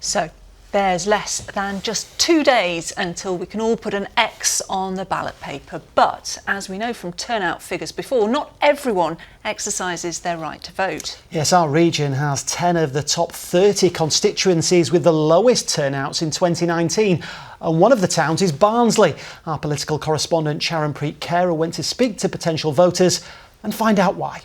So there's less than just 2 days until we can all put an X on the ballot paper. But as we know from turnout figures before, not everyone exercises their right to vote. Yes, our region has 10 of the top 30 constituencies with the lowest turnouts in 2019. And one of the towns is Barnsley. Our political correspondent Sharon Preet-Carer went to speak to potential voters and find out why.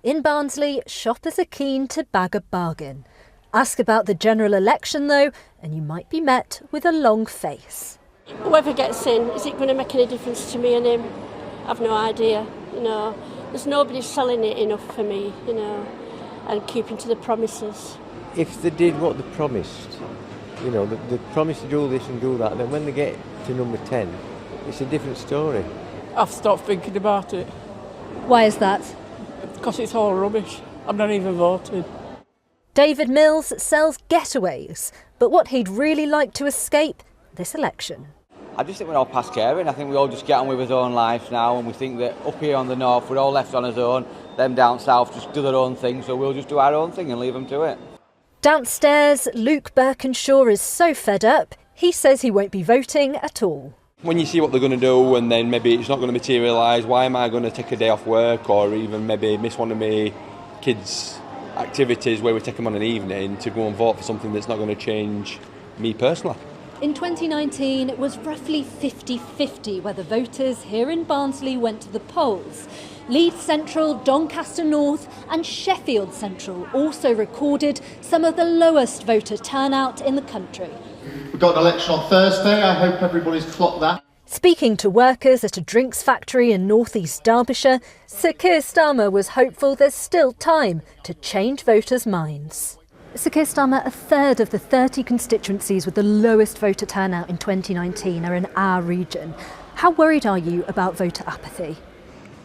In Barnsley, shoppers are keen to bag a bargain. Ask about the general election though, and you might be met with a long face. Whoever gets in, is it going to make any difference to me and him? I've no idea, There's nobody selling it enough for me, and keeping to the promises. If they did what they promised, they promised to do this and do that, then when they get to number 10, it's a different story. I've stopped thinking about it. Why is that? Because it's all rubbish. I've not even voted. David Mills sells getaways, but what he'd really like to escape this election. I just think we're all past caring. I think we all just get on with our own lives now, and we think that up here on the north we're all left on our own. Them down south just do their own thing, so we'll just do our own thing and leave them to it. Downstairs, Luke Birkinshaw is so fed up, he says he won't be voting at all. When you see what they're going to do and then maybe it's not going to materialise, why am I going to take a day off work or even maybe miss one of my kids' activities where we take them on an evening to go and vote for something that's not going to change me personally? In 2019, it was roughly 50-50 whether voters here in Barnsley went to the polls. Leeds Central, Doncaster North and Sheffield Central also recorded some of the lowest voter turnout in the country. We've got an election on Thursday. I hope everybody's clocked that. Speaking to workers at a drinks factory in North East Derbyshire, Sir Keir Starmer was hopeful there's still time to change voters' minds. Sir Keir Starmer, a third of the 30 constituencies with the lowest voter turnout in 2019 are in our region. How worried are you about voter apathy?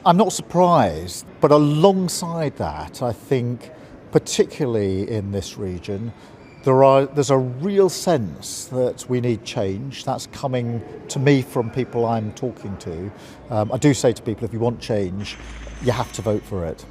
I'm not surprised, but alongside that, I think, particularly in this region, there's a real sense that we need change. That's coming to me from people I'm talking to. I do say to people, if you want change, you have to vote for it.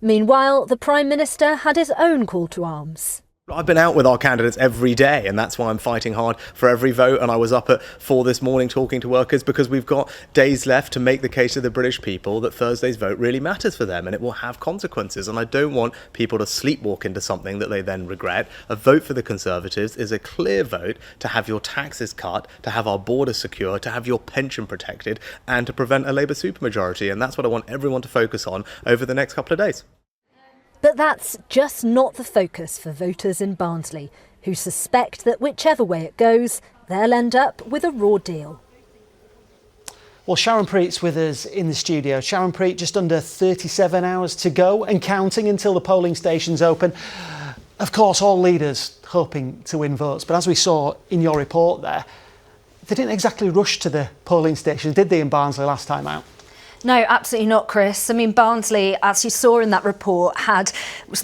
Meanwhile, the Prime Minister had his own call to arms. I've been out with our candidates every day, and that's why I'm fighting hard for every vote. And I was up at 4 this morning talking to workers because we've got days left to make the case to the British people that Thursday's vote really matters for them and it will have consequences. And I don't want people to sleepwalk into something that they then regret. A vote for the Conservatives is a clear vote to have your taxes cut, to have our borders secure, to have your pension protected, and to prevent a Labour supermajority. And that's what I want everyone to focus on over the next couple of days. But that's just not the focus for voters in Barnsley, who suspect that whichever way it goes, they'll end up with a raw deal. Well, Sharon Preet's with us in the studio. Sharon Preet, just under 37 hours to go and counting until the polling stations open. Of course, all leaders hoping to win votes, but as we saw in your report there, they didn't exactly rush to the polling stations, did they, in Barnsley last time out? No, absolutely not, Chris. I mean, Barnsley, as you saw in that report, had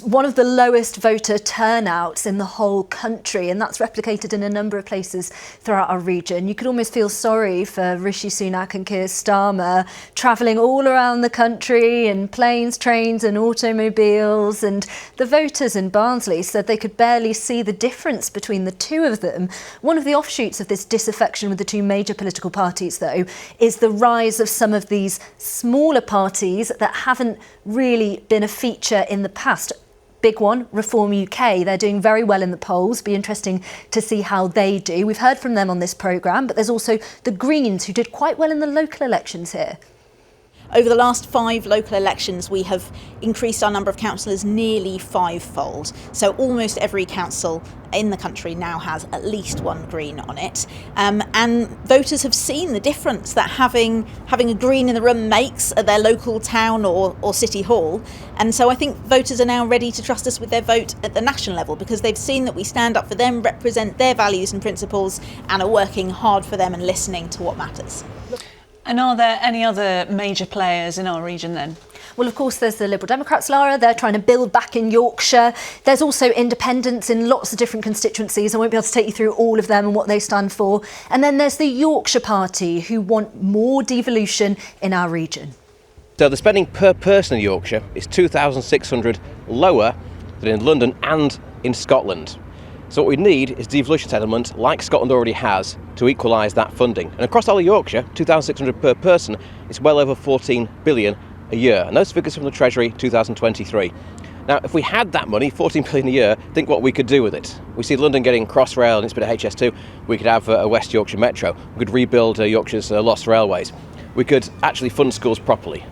one of the lowest voter turnouts in the whole country, and that's replicated in a number of places throughout our region. You could almost feel sorry for Rishi Sunak and Keir Starmer travelling all around the country in planes, trains and automobiles, and the voters in Barnsley said they could barely see the difference between the two of them. One of the offshoots of this disaffection with the two major political parties, though, is the rise of some of these smaller parties that haven't really been a feature in the past. Big one, Reform UK. They're doing very well in the polls. Be interesting to see how they do. We've heard from them on this programme, but there's also the Greens, who did quite well in the local elections here. Over the last 5 local elections, we have increased our number of councillors nearly 5-fold. So almost every council in the country now has at least one Green on it. And voters have seen the difference that having a Green in the room makes at their local town or city hall. And so I think voters are now ready to trust us with their vote at the national level, because they've seen that we stand up for them, represent their values and principles, and are working hard for them and listening to what matters. And are there any other major players in our region then? Well, of course, there's the Liberal Democrats, Lara. They're trying to build back in Yorkshire. There's also independents in lots of different constituencies. I won't be able to take you through all of them and what they stand for. And then there's the Yorkshire Party, who want more devolution in our region. So the spending per person in Yorkshire is 2,600 lower than in London and in Scotland. So what we need is devolution settlement, like Scotland already has, to equalise that funding. And across all of Yorkshire, 2,600 per person, it's well over 14 billion a year. And those figures from the Treasury 2023. Now, if we had that money, 14 billion a year, think what we could do with it. We see London getting Crossrail and it's been a HS2. We could have a West Yorkshire Metro. We could rebuild Yorkshire's lost railways. We could actually fund schools properly.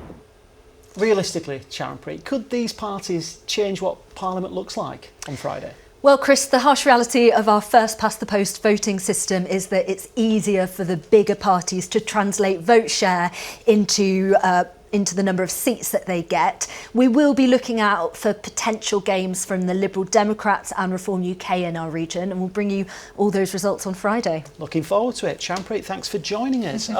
Realistically, Sharon Preet, could these parties change what Parliament looks like on Friday? Well, Chris, the harsh reality of our first past the post voting system is that it's easier for the bigger parties to translate vote share into the number of seats that they get. We will be looking out for potential gains from the Liberal Democrats and Reform UK in our region, and we'll bring you all those results on Friday. Looking forward to it. Sharon Preet, thanks for joining us. Okay.